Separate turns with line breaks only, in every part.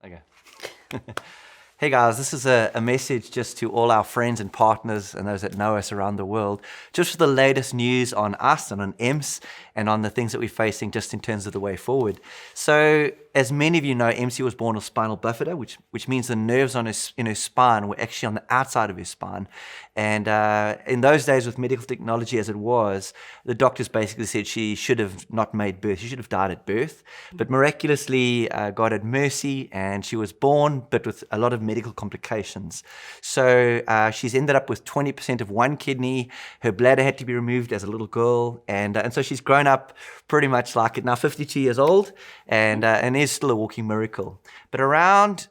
Okay. Hey guys, this is a message just to all our friends and partners and those that know us around the world, just for the latest news on us and on EMS and on the things that we're facing just in terms of the way forward. So, as many of you know, MC was born with spinal bifida, which means the nerves in her spine were actually on the outside of her spine. And in those days, with medical technology as it was, the doctors basically said she should have not made birth. She should have died at birth. But miraculously, God had mercy, and she was born, but with a lot of medical complications. So she's ended up with 20% of one kidney. Her bladder had to be removed as a little girl, and so she's grown up pretty much like it now, 52 years old, and is still a walking miracle. But around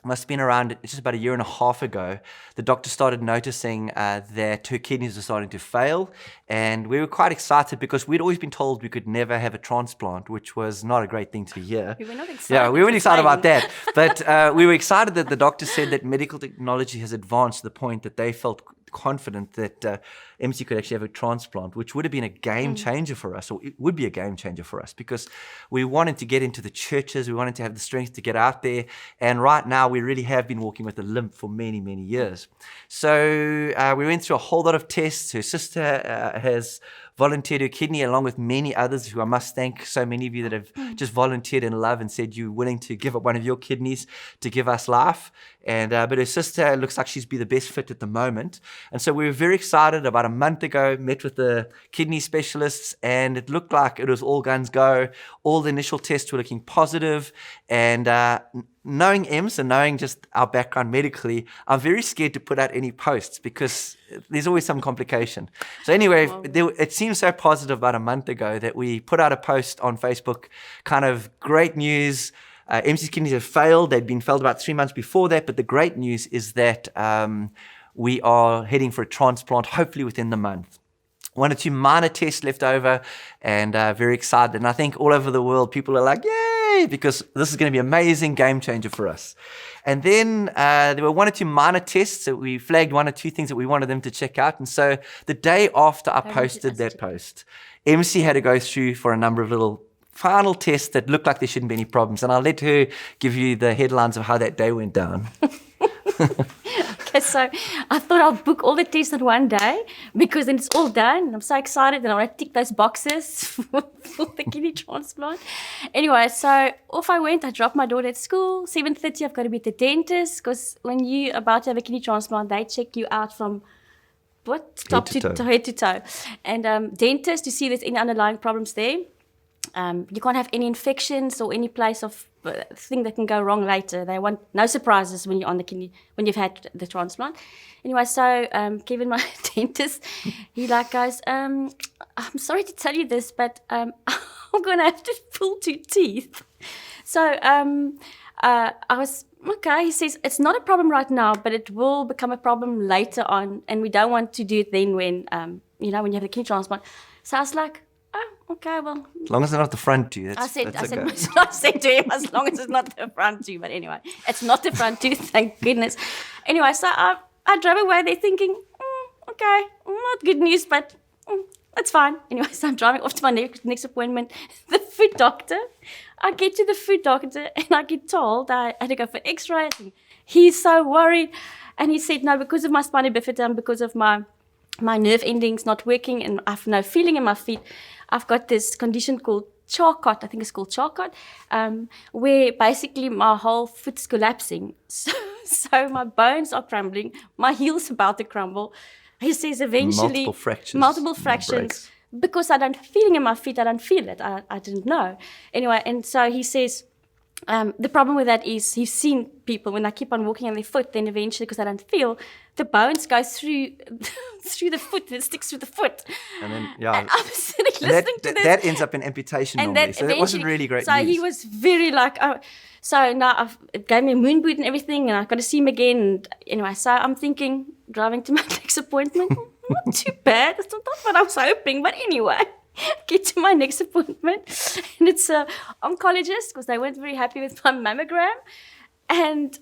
must have been around just about a year and a half ago, the doctor started noticing that her kidneys were starting to fail, and we were quite excited because we'd always been told we could never have a transplant, which was not a great thing to hear.
We were not excited.
Yeah, we weren't excited about that, but we were excited that the doctor said that medical technology has advanced to the point that they felt confident that MC could actually have a transplant, which would have been a game changer for us, or it would be a game changer for us, because we wanted to get into the churches, we wanted to have the strength to get out there, and right now we really have been walking with a limp for many, many years. So we went through a whole lot of tests. Her sister has volunteered her kidney along with many others, who I must thank, so many of you that have just volunteered in love and said you're willing to give up one of your kidneys to give us life. And but her sister looks like she's be the best fit at the moment. And so we were very excited. About a month ago, met with the kidney specialists, and it looked like it was all guns go. All the initial tests were looking positive, and knowing EMS and knowing just our background medically, I'm very scared to put out any posts because there's always some complication. So anyway, it seemed so positive about a month ago that we put out a post on Facebook, kind of great news. MC's kidneys have failed. They'd been failed about 3 months before that, but the great news is that we are heading for a transplant, hopefully within the month. 1 or 2 minor tests left over, and very excited. And I think all over the world, people are like, yay, because this is going to be an amazing game changer for us. And then there were 1 or 2 minor tests that we flagged, 1 or 2 things that we wanted them to check out. And so the day after I posted that post, MC had to go through for a number of little final tests that looked like there shouldn't be any problems. And I'll let her give you the headlines of how that day went down.
Okay, so I thought I'll book all the tests in one day because then it's all done. I'm so excited and I want to tick those boxes for the kidney transplant. Anyway, so off I went. I dropped my daughter at school. 7:30, I've got to be at the dentist because when you're about to have a kidney transplant, they check you out from top to head to toe. And dentist, to see if there's any underlying problems there. You can't have any infections or any place of thing that can go wrong later. They want no surprises when you're on the kidney, when you've had the transplant. Anyway, so Kevin, my dentist, he like goes, I'm sorry to tell you this, but I'm going to have to pull 2 teeth. So I was, okay, he says, it's not a problem right now, but it will become a problem later on, and we don't want to do it then when, when you have the kidney transplant. So I was like, oh, okay, well.
As long as it's not the front tooth.
I said to him, as long as it's not the front tooth. But anyway, it's not the front tooth, thank goodness. Anyway, so I drove away there thinking, okay, not good news, but it's fine. Anyway, so I'm driving off to my next appointment, the foot doctor. I get to the foot doctor and I get told I had to go for x-ray. He's so worried. And he said, no, because of my spina bifida and because of my nerve endings not working and I have no feeling in my feet, I've got this condition called Charcot, I think it's called Charcot, where basically my whole foot's collapsing. So my bones are crumbling, my heel's about to crumble. He says eventually... Multiple fractures. Because I don't feeling in my feet, I don't feel it. I didn't know. Anyway, and so he says... the problem with that is he's seen people when they keep on walking on their foot, then eventually, because they don't feel, the bones go through the foot, it sticks through the foot. And then,
yeah.
And I was sitting listening to this.
That ends up in amputation
and
normally, so that wasn't really great news.
So he was very like, so now it gave me a moon boot and everything, and I've got to see him again. And anyway, so I'm thinking, driving to my next appointment, not too bad. It's not what I was hoping, but anyway. Get to my next appointment, and it's an oncologist because they weren't very happy with my mammogram, and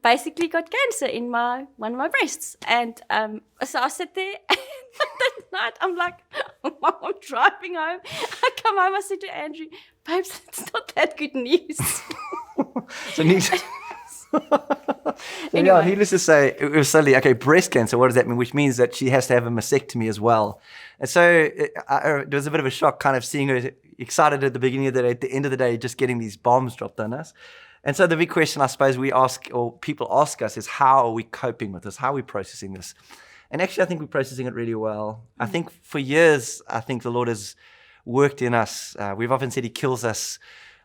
basically got cancer in one of my breasts. And so I sit there, and that night I'm like, Mom, I'm driving home. I come home, I said to Andrew, babes, it's not that good news.
So
Anyway.
needless to say, it was suddenly, okay, breast cancer, what does that mean? Which means that she has to have a mastectomy as well. And so it was a bit of a shock kind of seeing her excited at the beginning of the day, at the end of the day, just getting these bombs dropped on us. And so the big question I suppose we ask, or people ask us, is how are we coping with this? How are we processing this? And actually, I think we're processing it really well. I think for years, I think the Lord has worked in us. We've often said he kills us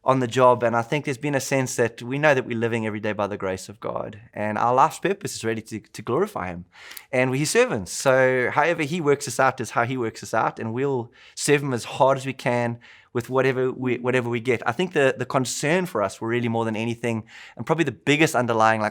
on the job. And I think there's been a sense that we know that we're living every day by the grace of God. And our life's purpose is really to glorify him. And we're his servants. So however he works us out is how he works us out. And we'll serve him as hard as we can with whatever we get. I think the concern for us were really more than anything, and probably the biggest underlying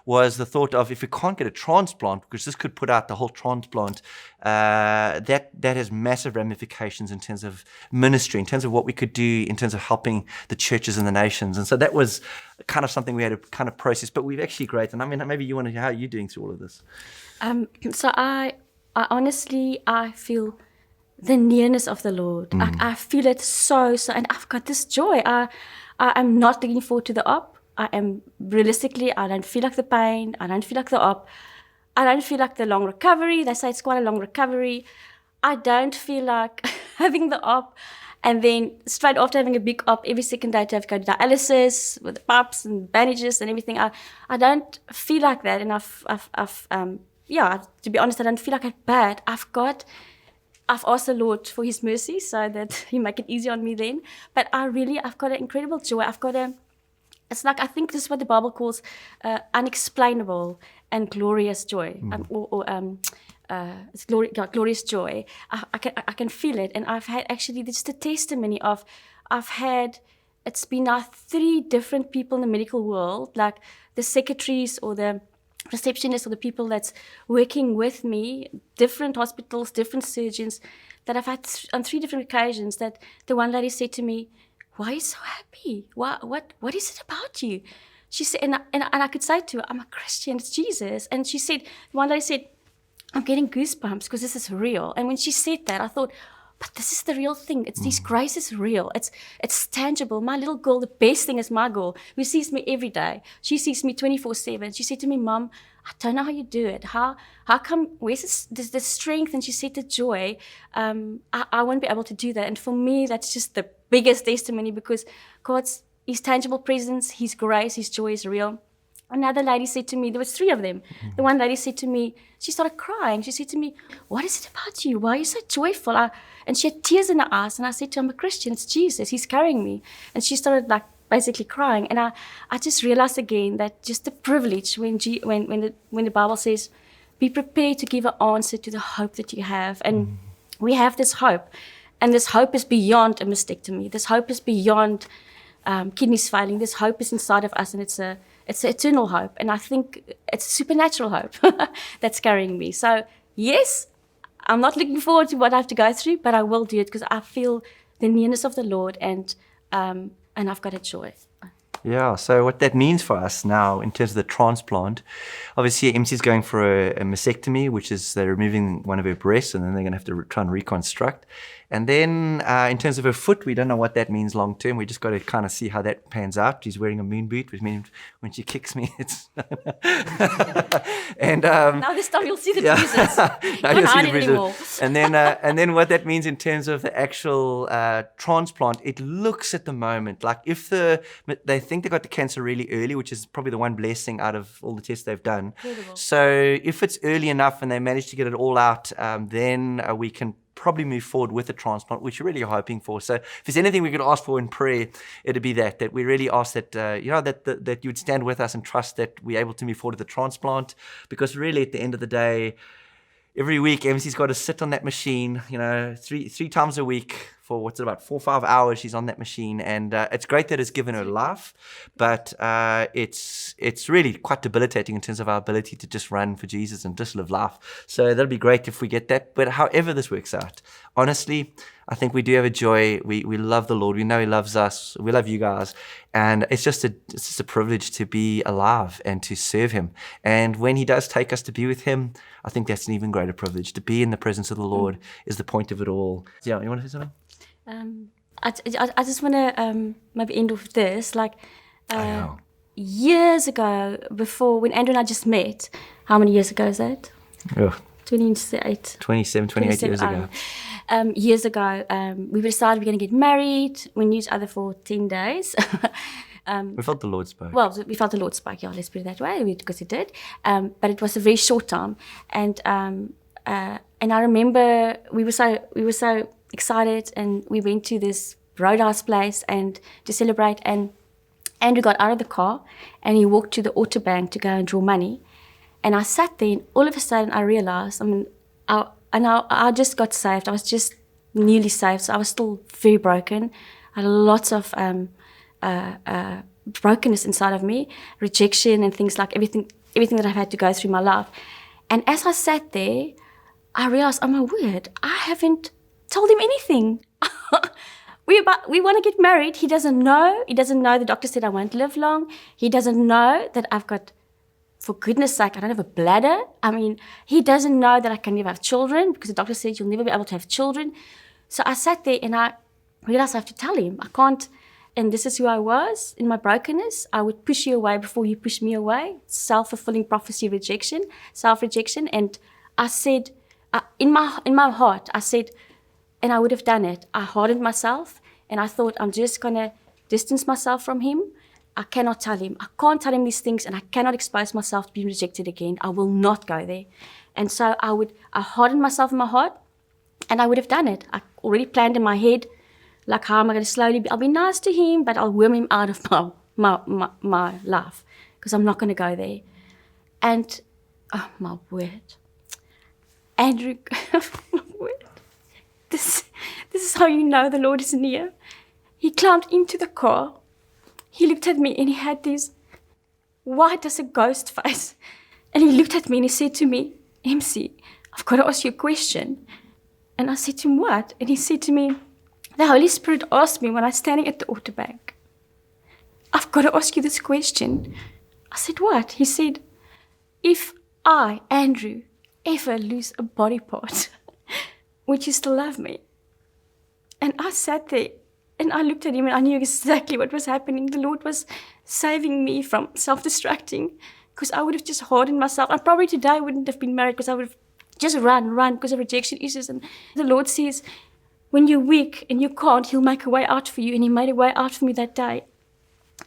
was the thought of, if we can't get a transplant, because this could put out the whole transplant, that has massive ramifications in terms of ministry, in terms of what we could do, in terms of helping the churches and the nations. And so that was kind of something we had to kind of process, but we've actually great. And I mean, maybe you want to hear how you're doing through all of this.
So I honestly, I feel the nearness of the Lord. I feel it so, and I've got this joy. I'm not looking forward to the op. I don't feel like the pain. I don't feel like the op. I don't feel like the long recovery. They say it's quite a long recovery. I don't feel like having the op and then straight after having a big op, every second day to have to go to dialysis with the pumps and bandages and everything. I don't feel like that. And to be honest, I don't feel like it's bad. I've asked the Lord for his mercy so that he make it easy on me then. But I've got an incredible joy. It's like, I think this is what the Bible calls unexplainable and glorious joy. It's glorious joy. I can feel it. And I've had actually just a testimony of, it's been now 3 different people in the medical world, like the secretaries or the receptionists or the people that's working with me, different hospitals, different surgeons, that I've had on 3 different occasions, that the one lady said to me, "Why are you so happy? What is it about you?" She said, and I could say to her, "I'm a Christian, it's Jesus." And she said, one lady said, "I'm getting goosebumps because this is real." And when she said that, I thought, but this is the real thing. This grace is real. It's tangible. My little girl, the best thing is my girl, who sees me every day. She sees me 24/7. She said to me, "Mom, I don't know how you do it. How come, where's the strength?" And she said, "The joy. I won't be able to do that." And for me, that's just the biggest testimony, because his tangible presence, his grace, his joy is real. Another lady said to me, there was 3 of them. The one lady said to me, she started crying. She said to me, "What is it about you? Why are you so joyful?" And she had tears in her eyes. And I said to her, "I'm a Christian. It's Jesus. He's carrying me." And she started basically crying. And I just realized again that just the privilege when the Bible says, "Be prepared to give an answer to the hope that you have." And we have this hope. And this hope is beyond a mastectomy. This hope is beyond kidneys failing. This hope is inside of us, and it's an eternal hope. And I think it's a supernatural hope that's carrying me. So yes, I'm not looking forward to what I have to go through, but I will do it because I feel the nearness of the Lord, and I've got a joy.
Yeah, so what that means for us now in terms of the transplant, obviously MC is going for a mastectomy, which is they're removing one of her breasts, and then they're going to have to try and reconstruct. And then in terms of her foot, we don't know what that means long term. We just got to kind of see how that pans out. She's wearing a moon boot, which means when she kicks me, it's... and
now this time you'll see the bruises.
Now you'll see the bruises. And then what that means in terms of the actual transplant, it looks at the moment like if they think they got the cancer really early, which is probably the one blessing out of all the tests they've done.
Incredible.
So if it's early enough and they manage to get it all out, then we can probably move forward with a transplant, which we're really hoping for. So if there's anything we could ask for in prayer, it'd be that we really ask that, that you would stand with us and trust that we're able to move forward with the transplant, because really at the end of the day, every week, MC's got to sit on that machine, three times a week for about 4 or 5 hours. She's on that machine, and it's great that it's given her life, but it's really quite debilitating in terms of our ability to just run for Jesus and just live life. So that'll be great if we get that. But however this works out, honestly, I think we do have a joy. We love the Lord. We know He loves us. We love you guys, and it's just a privilege to be alive and to serve Him. And when He does take us to be with Him, I think that's an even greater privilege. To be in the presence of the Lord is the point of it all. Yeah, you want to say something?
I just want to maybe end with this. Like,
know.
years ago, before, when Andrew and I just met, how many years ago is that?
Ugh,
28.
27, 28 years ago.
Years ago, we decided we're going to get married. We knew each other for 10 days.
We felt the Lord spoke.
Well, we felt the Lord spoke, yeah, let's put it that way, because He did. But it was a very short time. And I remember we were so excited, and we went to this roadhouse place and to celebrate. And Andrew got out of the car and he walked to the auto bank to go and draw money. And I sat there, and all of a sudden I realized, I just got saved. I was just newly saved, so I was still very broken. I had lots of brokenness inside of me, rejection and things like everything that I've had to go through in my life. And as I sat there, I realized, oh my word, I haven't told him anything. We want to get married. He doesn't know. He doesn't know the doctor said I won't live long. He doesn't know that I've got, for goodness sake, I don't have a bladder. I mean, he doesn't know that I can never have children, because the doctor said you'll never be able to have children. So I sat there and I realized I have to tell him. I can't. And this is who I was in my brokenness. I would push you away before you push me away. Self-fulfilling prophecy, rejection, self-rejection. And I said, in my heart, I said, and I would have done it. I hardened myself, and I thought, I'm just going to distance myself from him. I cannot tell him. I can't tell him these things, and I cannot expose myself to be rejected again. I will not go there. And so I hardened myself in my heart, and I would have done it. I already planned in my head, like, how am I going to slowly I'll be nice to him, but I'll worm him out of my life, because I'm not going to go there. And, oh my word. Andrew, my word. This is how you know the Lord is near. He climbed into the car. He looked at me and he had this white as a ghost face. And he looked at me and he said to me, MC, I've got to ask you a question. And I said to him, what? And he said to me, the Holy Spirit asked me when I was standing at the auto bank, I've got to ask you this question. I said, what? He said, if I, Andrew, ever lose a body part, would you still love me? And I sat there and I looked at him and I knew exactly what was happening. The Lord was saving me from self-destructing, because I would have just hardened myself. And probably today I wouldn't have been married, because I would have just run because of rejection issues. And the Lord says, when you're weak and you can't, He'll make a way out for you. And He made a way out for me that day.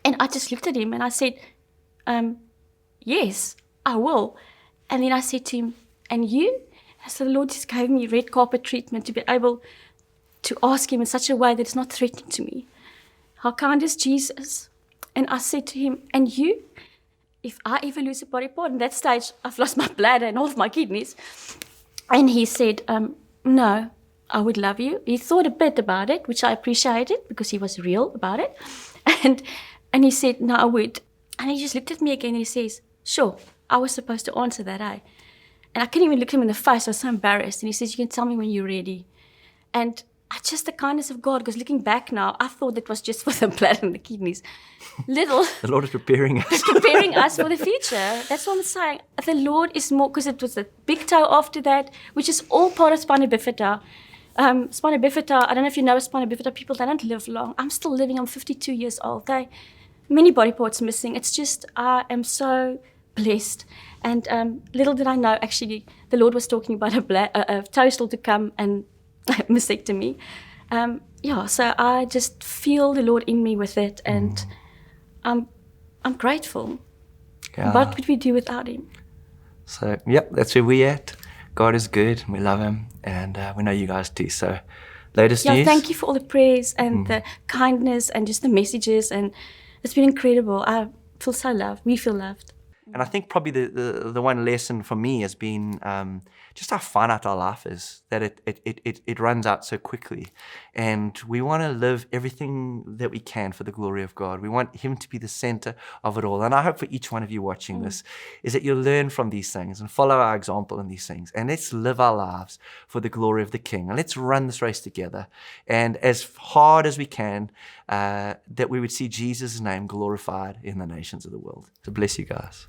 And I just looked at him and I said, yes, I will. And then I said to him, and you? So the Lord just gave me red carpet treatment to be able to ask Him in such a way that it's not threatening to me. How kind is Jesus? And I said to him, and you? If I ever lose a body part, in that stage, I've lost my bladder and all of my kidneys. And he said, no, I would love you. He thought a bit about it, which I appreciated, because he was real about it. And he said, no, I would. And he just looked at me again and he says, sure, I was supposed to answer that, eh? And I couldn't even look him in the face. I was so embarrassed. And he says, you can tell me when you're ready. And just the kindness of God, because looking back now, I thought it was just for the blood and the kidneys. The
Lord is preparing us.
He's preparing us for the future. That's what I'm saying. The Lord is more, because it was the big toe after that, which is all part of Spina Bifida. Spina Bifida, I don't know if you know Spina Bifida, people, they don't live long. I'm still living. I'm 52 years old. Many body parts missing. It's just, I am so blessed. And little did I know, actually, the Lord was talking about a toe still to come and mastectomy. So I just feel the Lord in me with it, and I'm grateful.
Yeah.
What would we do without Him?
So, yep, that's where we're at. God is good. We love Him, and we know you guys too. So, latest news.
Thank you for all the prayers and the kindness and just the messages, and it's been incredible. I feel so loved. We feel loved.
And I think probably the one lesson for me has been just how finite our life is, that it runs out so quickly. And we want to live everything that we can for the glory of God. We want Him to be the center of it all. And I hope for each one of you watching this is that you'll learn from these things and follow our example in these things. And let's live our lives for the glory of the King. And let's run this race together. And as hard as we can, that we would see Jesus' name glorified in the nations of the world. So bless you guys.